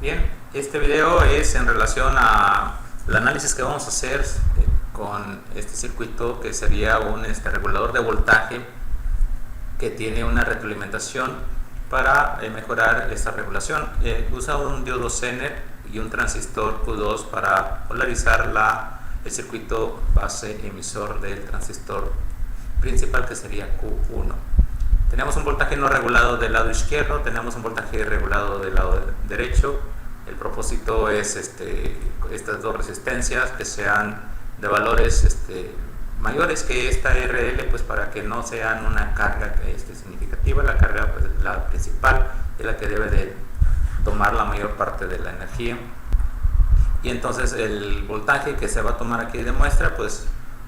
Bien, este video es en relación al análisis que vamos a hacer con este circuito, que sería un regulador de voltaje que tiene una retroalimentación para mejorar esta regulación. Usa un diodo Zener y un transistor Q2 para polarizar el circuito base emisor del transistor principal, que sería Q1. Tenemos un voltaje no regulado del lado izquierdo, tenemos un voltaje regulado del lado derecho. El propósito es estas dos resistencias que sean de valores mayores que esta RL, pues para que no sean una carga significativa. La carga, pues, la principal, es la que debe de tomar la mayor parte de la energía, y entonces el voltaje que se va a tomar aquí de muestra pues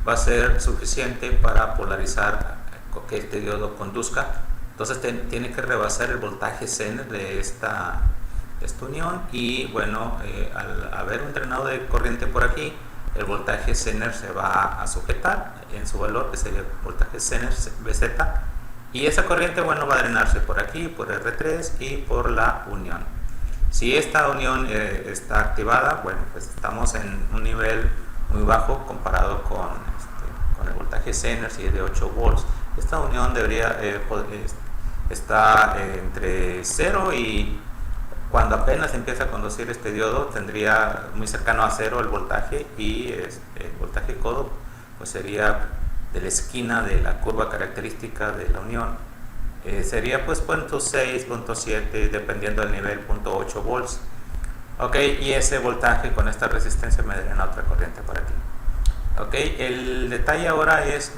va a ser suficiente para polarizar, que este diodo conduzca. Entonces tiene que rebasar el voltaje Zener de esta unión, y bueno, al haber un drenado de corriente por aquí, el voltaje Zener se va a sujetar en su valor, que sería el voltaje Zener Vz, y esa corriente, bueno, va a drenarse por aquí, por R3 y por la unión. Si esta unión está activada, bueno, pues estamos en un nivel muy bajo comparado con el voltaje Zener, si es de 8 volts. Esta unión debería estar entre 0 y, cuando apenas empieza a conducir este diodo, tendría muy cercano a 0 el voltaje, y el voltaje codo pues sería de la esquina de la curva característica de la unión. Sería pues 0.6, 0.7, dependiendo del nivel, 0.8 volts. Ok, y ese voltaje con esta resistencia me daría otra corriente por aquí. Ok, el detalle ahora es,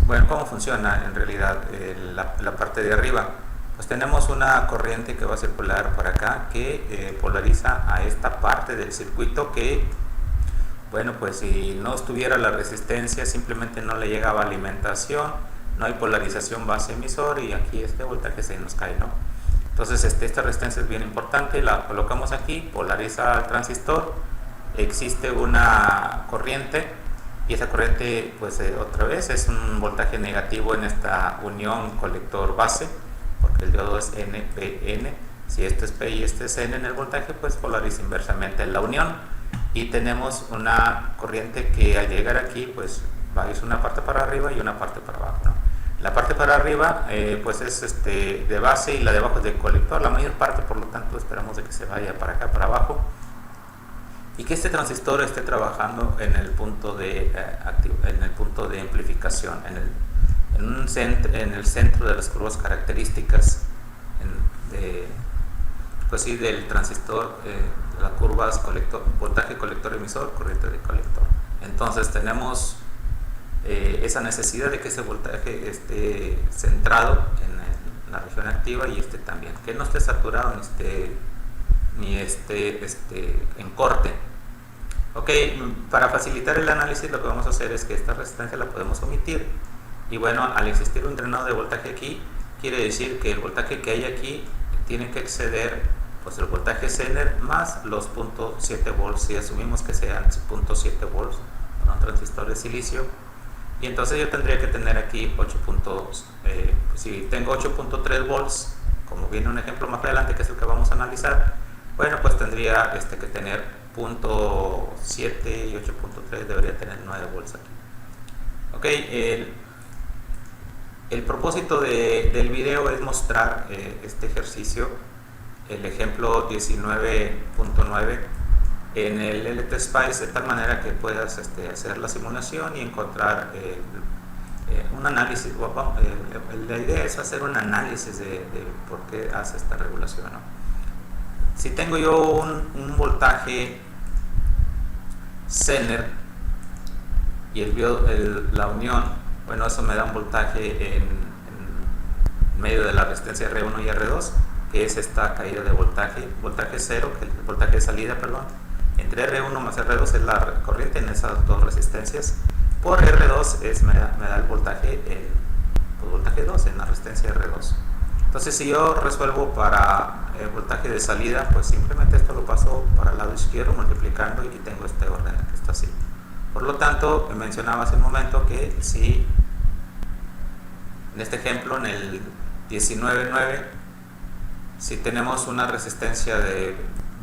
bueno, cómo funciona en realidad la parte de arriba. Pues tenemos una corriente que va a circular por acá, que polariza a esta parte del circuito, que, bueno, pues si no estuviera la resistencia, simplemente no le llegaba alimentación, no hay polarización base emisor, y aquí este voltaje se nos cae, ¿no? Entonces esta resistencia es bien importante, la colocamos aquí, polariza al transistor, existe una corriente, y esa corriente pues otra vez es un voltaje negativo en esta unión colector base, porque el diodo es NPN. Si este es P y este es N en el voltaje, pues polariza inversamente en la unión, y tenemos una corriente que al llegar aquí pues va a ir una parte para arriba y una parte para abajo, ¿no? La parte para arriba pues es de base, y la de abajo es de colector, la mayor parte, por lo tanto esperamos de que se vaya para acá, para abajo, y que este transistor esté trabajando en el punto de amplificación, en el centro de las curvas características pues sí, del transistor, las curvas voltaje colector emisor, corriente de colector. Entonces tenemos esa necesidad de que ese voltaje esté centrado en la región activa, y también, que no esté saturado ni esté en corte. Ok, para facilitar el análisis, lo que vamos a hacer es que esta resistencia la podemos omitir, y bueno, al existir un drenado de voltaje aquí, quiere decir que el voltaje que hay aquí tiene que exceder pues el voltaje Zener más los 0.7 volts, si asumimos que sean 0.7 volts para un transistor de silicio. Y entonces yo tendría que tener aquí 8 puntos, si tengo 8.3 volts, como viene un ejemplo más adelante, que es el que vamos a analizar, bueno, pues tendría que tener 0.7 y 8.3, debería tener 9 volts aquí. Ok, el propósito del video es mostrar este ejercicio, el ejemplo 19.9, en el LTSpice, de tal manera que puedas hacer la simulación y encontrar un análisis. La idea es hacer un análisis de por qué hace esta regulación, ¿no? Si tengo yo un voltaje Zener y la unión, bueno, eso me da un voltaje en medio de la resistencia R1 y R2, que es esta caída de voltaje 0, que es el voltaje de salida, perdón, entre R1 más R2 es la corriente en esas dos resistencias, por R2 me da el voltaje 2 en la resistencia R2. Entonces, si yo resuelvo para el voltaje de salida, pues simplemente esto lo paso para el lado izquierdo multiplicando, y tengo este orden que está así. Por lo tanto, mencionaba hace un momento que si en este ejemplo, en el 19.9, Si tenemos una resistencia de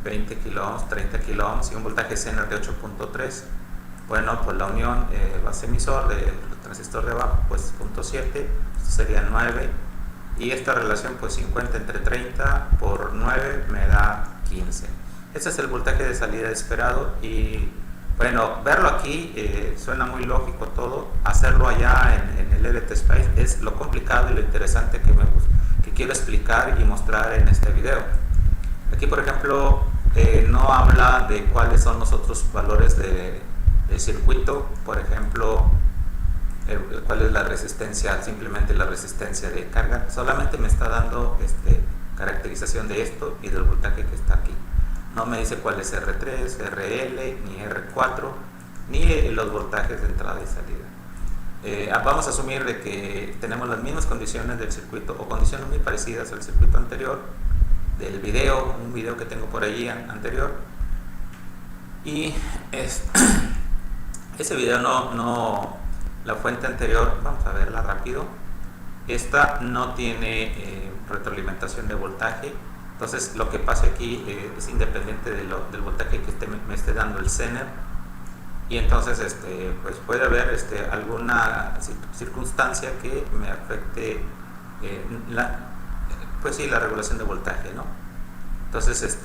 20 kilo ohms, 30 kilo ohms y un voltaje Zener de 8.3, bueno, pues la unión base emisor del transistor de abajo, pues 0.7, sería 9, y esta relación, pues 50 entre 30 por 9 me da 15. Este es el voltaje de salida esperado, y bueno, verlo aquí suena muy lógico todo. Hacerlo allá en el LTSpice es lo complicado y lo interesante que quiero explicar y mostrar en este video. Aquí, por ejemplo, no habla de cuáles son los otros valores del circuito. Por ejemplo, cuál es la resistencia, simplemente la resistencia de carga. Solamente me está dando caracterización de esto y del voltaje que está aquí. No me dice cuál es R3, RL, ni R4, ni los voltajes de entrada y salida. Vamos a asumir de que tenemos las mismas condiciones del circuito, o condiciones muy parecidas al circuito anterior, del video, un video que tengo por allí anterior. Y ese video la fuente anterior, vamos a verla rápido. Esta no tiene retroalimentación de voltaje. Entonces lo que pasa aquí es independiente del voltaje que me esté dando el Zener, y entonces pues puede haber alguna circunstancia que me afecte pues sí, la regulación de voltaje, ¿no? Entonces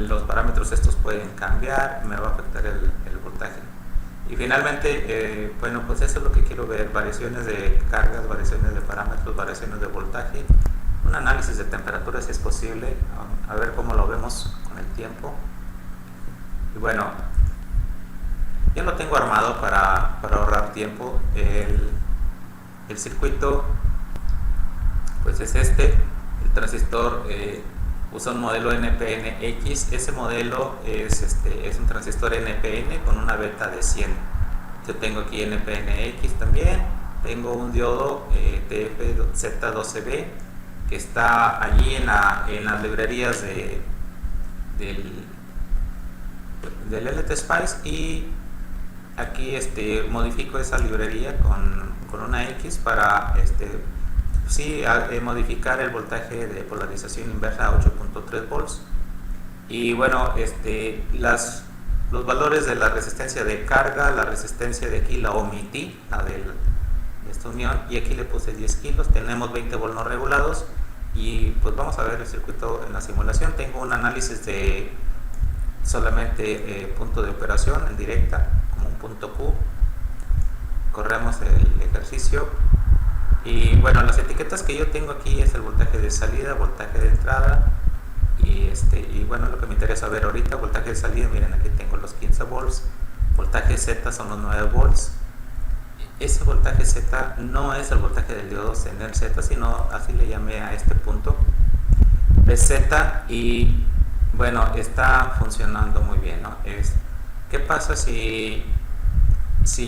los parámetros estos pueden cambiar, me va a afectar el voltaje. Y finalmente, bueno, pues eso es lo que quiero ver: variaciones de cargas, variaciones de parámetros, variaciones de voltaje, un análisis de temperatura si es posible, a ver cómo lo vemos con el tiempo. Y bueno, ya lo tengo armado para ahorrar tiempo. El circuito pues es el transistor usa un modelo NPN-X. Ese modelo es un transistor NPN con una beta de 100. Yo tengo aquí NPN-X también. Tengo un diodo TFZ12B que está allí en las librerías del LTSpice, y aquí modifico esa librería con una X para modificar el voltaje de polarización inversa a 8.3 volts. Y bueno, los valores de la resistencia de carga, la resistencia de aquí la omití, la de esta unión, y aquí le puse 10 kilos. Tenemos 20 volts no regulados, y pues vamos a ver el circuito en la simulación. Tengo un análisis de solamente punto de operación en directa, como un punto Q. Corremos el ejercicio, y bueno, las etiquetas que yo tengo aquí es el voltaje de salida, voltaje de entrada, y bueno, lo que me interesa ver ahorita, voltaje de salida, miren, aquí tengo los 15 volts, voltaje Z son los 9 volts. Ese voltaje Z no es el voltaje del diodo Zener Z, sino así le llamé a este punto BZ, y bueno, está funcionando muy bien, ¿no? ¿Qué pasa si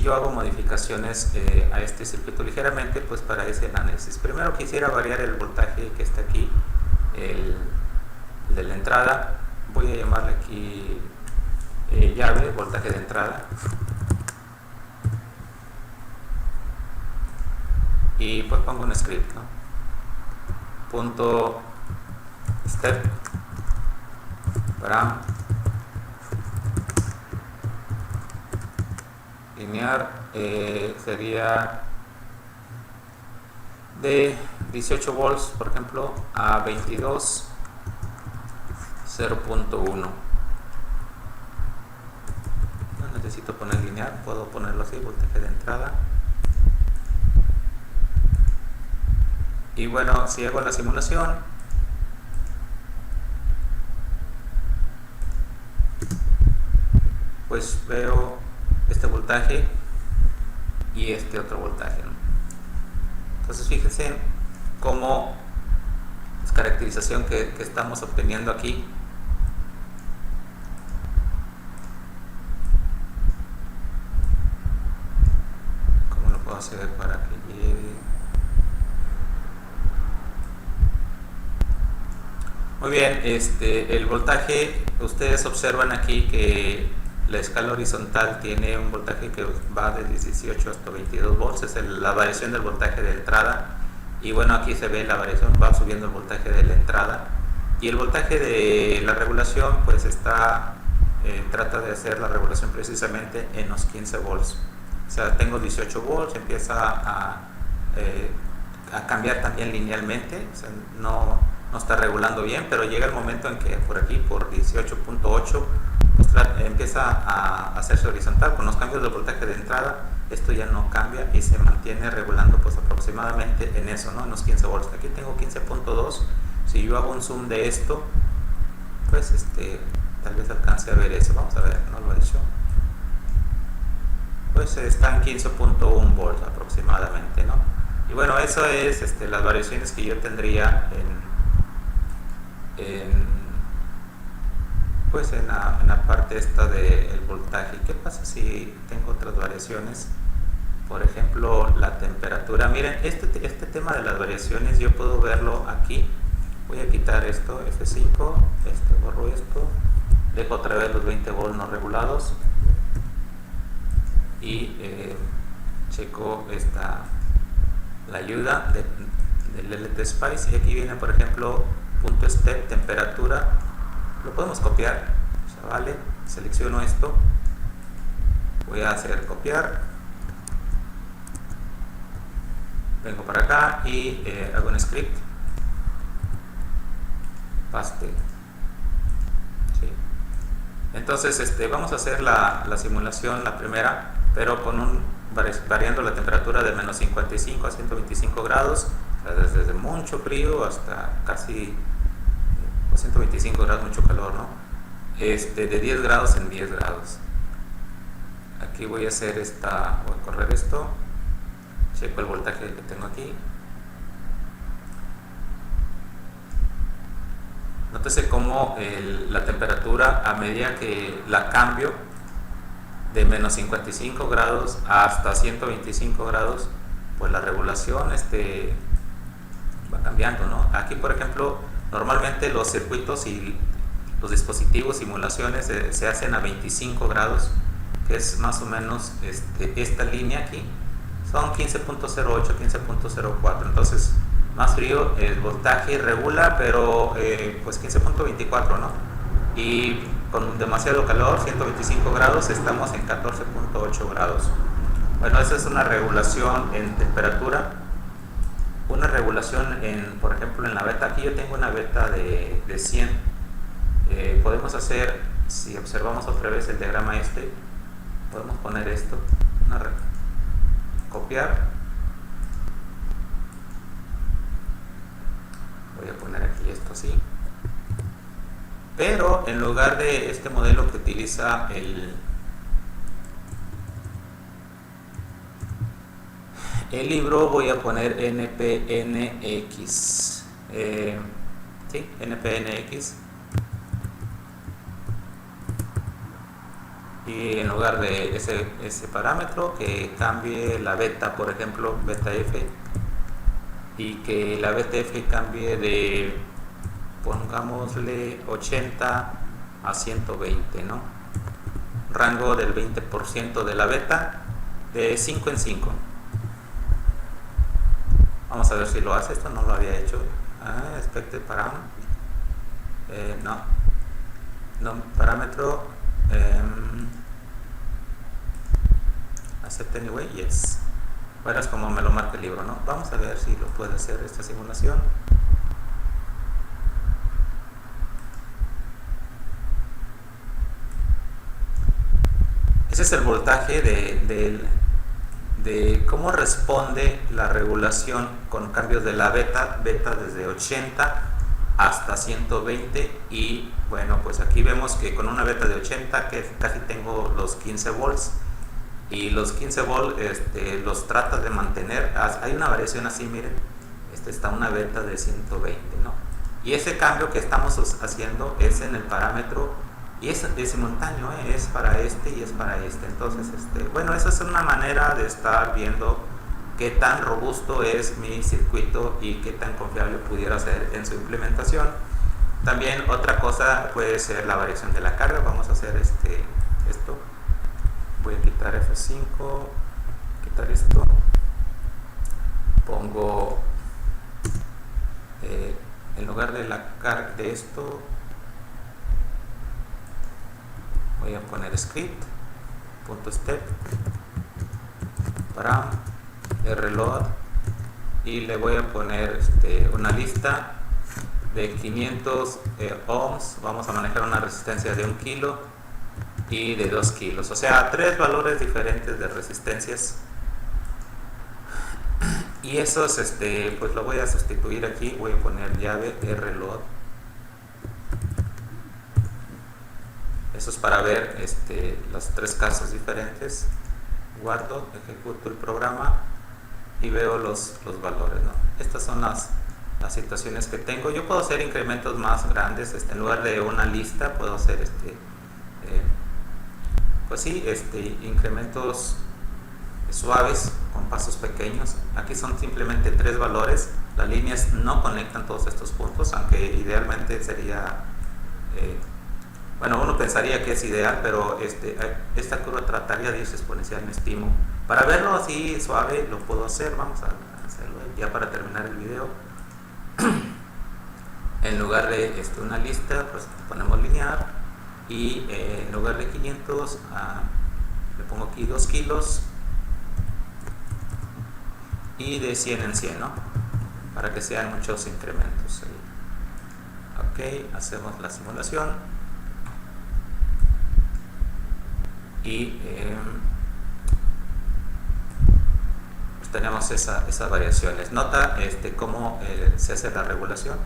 yo hago modificaciones a este circuito ligeramente? Pues para ese análisis, primero quisiera variar el voltaje que está aquí, el de la entrada. Voy a llamarle aquí llave, voltaje de entrada, y pues pongo un script, ¿no? Punto step para linear, sería de 18 volts, por ejemplo, a 22, 0.1. No necesito poner lineal, puedo ponerlo así, voltaje de entrada. Y bueno, si hago la simulación, pues veo este voltaje y este otro voltaje, ¿no? Entonces fíjense cómo es caracterización que estamos obteniendo aquí. ¿Cómo lo puedo hacer para que llegue? Muy bien, el voltaje, ustedes observan aquí que la escala horizontal tiene un voltaje que va de 18 hasta 22 volts, es la variación del voltaje de entrada. Y bueno, aquí se ve la variación, va subiendo el voltaje de la entrada. Y el voltaje de la regulación pues trata de hacer la regulación precisamente en los 15 volts. O sea, tengo 18 volts, empieza a cambiar también linealmente, o sea, no está regulando bien, pero llega el momento en que por aquí, por 18.8, pues empieza a hacerse horizontal. Con los cambios de voltaje de entrada, esto ya no cambia y se mantiene regulando pues aproximadamente en eso, ¿no? En los 15 volts. Aquí tengo 15.2. Si yo hago un zoom de esto, pues tal vez alcance a ver eso. Vamos a ver, no lo he hecho. Pues está en 15.1 volts aproximadamente, ¿no? Y bueno, eso es las variaciones que yo tendría pues en la parte esta del voltaje. ¿Qué pasa si tengo otras variaciones? Por ejemplo, la temperatura. Miren, este tema de las variaciones yo puedo verlo aquí. Voy a quitar esto, F5, borro esto, dejo otra vez los 20 volts no regulados y checo la ayuda del LT Spice, y aquí viene por ejemplo punto step, temperatura. Lo podemos copiar, o sea, vale, selecciono esto, voy a hacer copiar, vengo para acá y hago un script, paste. Sí. Entonces vamos a hacer la simulación, la primera, pero variando la temperatura de menos 55 a 125 grados, o sea, desde mucho frío hasta casi 125 grados, mucho calor, ¿no? De 10 grados en 10 grados. Aquí voy a hacer voy a correr esto, checo el voltaje que tengo aquí. Nótese cómo la temperatura, a medida que la cambio de menos 55 grados hasta 125 grados, pues la regulación va cambiando, ¿no? Aquí, por ejemplo, normalmente los circuitos y los dispositivos, simulaciones, se hacen a 25 grados, que es más o menos esta línea aquí. Son 15.08, 15.04. Entonces, más frío, el voltaje regula, pero pues 15.24, ¿no? Y con demasiado calor, 125 grados, estamos en 14.8 grados. Bueno, esa es una regulación en temperatura. Una regulación por ejemplo, en la beta. Aquí yo tengo una beta de 100. Podemos hacer, si observamos otra vez el diagrama podemos poner esto, copiar. Voy a poner aquí esto así. Pero en lugar de este modelo que utiliza el libro, voy a poner NPNX. Sí, NPNX. Y en lugar de ese parámetro, que cambie la beta, por ejemplo, beta F, y que la beta F cambie de, pongámosle, 80 a 120, ¿no? Rango del 20% de la beta, de 5 en 5. Vamos a ver si lo hace. Esto no lo había hecho. Expected param. No, parámetro. Accept anyway, yes. Verás como me lo marca el libro, ¿no? Vamos a ver si lo puede hacer esta simulación. Ese es el voltaje de cómo responde la regulación con cambios de la beta desde 80 hasta 120. Y bueno, pues aquí vemos que con una beta de 80 que casi tengo los 15 volts, y los 15 volts los trata de mantener. Hay una variación así, miren, está una beta de 120, ¿no? Y ese cambio que estamos haciendo es en el parámetro, y es simultáneo, es para y es para entonces bueno, esa es una manera de estar viendo qué tan robusto es mi circuito y qué tan confiable pudiera ser en su implementación. También otra cosa puede ser la variación de la carga. Vamos a hacer esto. Voy a quitar F5, quitar esto, pongo el lugar de la carga de esto voy a poner script.step param rload y le voy a poner una lista de 500 ohms. Vamos a manejar una resistencia de 1 kilo y de 2 kilos, o sea, 3 valores diferentes de resistencias. Y esos pues lo voy a sustituir aquí. Voy a poner llave rload. Eso es para ver los 3 casos diferentes. Guardo, ejecuto el programa y veo los valores, ¿no? Estas son las situaciones que tengo. Yo puedo hacer incrementos más grandes. En lugar de una lista puedo hacer pues sí, incrementos suaves con pasos pequeños. Aquí son simplemente 3 valores. Las líneas no conectan todos estos puntos, aunque idealmente sería bueno, uno pensaría que es ideal, pero esta curva trataría de irse exponencial, me estimo. Para verlo así suave lo puedo hacer. Vamos a hacerlo ya para terminar el video. En lugar de una lista, pues ponemos lineal, y en lugar de 500 le pongo aquí 2 kilos y de 100 en 100, ¿no? Para que sean muchos incrementos. Ok, hacemos la simulación y pues tenemos esas variaciones. Nota cómo se hace la regulación,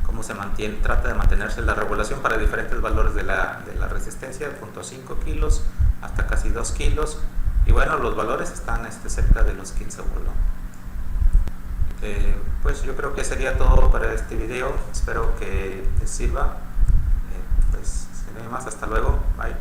cómo se mantiene, trata de mantenerse la regulación para diferentes valores de la resistencia, de 0.5 kilos hasta casi 2 kilos. Y bueno, los valores están cerca de los 15 volts. Pues yo creo que sería todo para este video. Espero que les sirva. Pues se ve más. Hasta luego. Bye.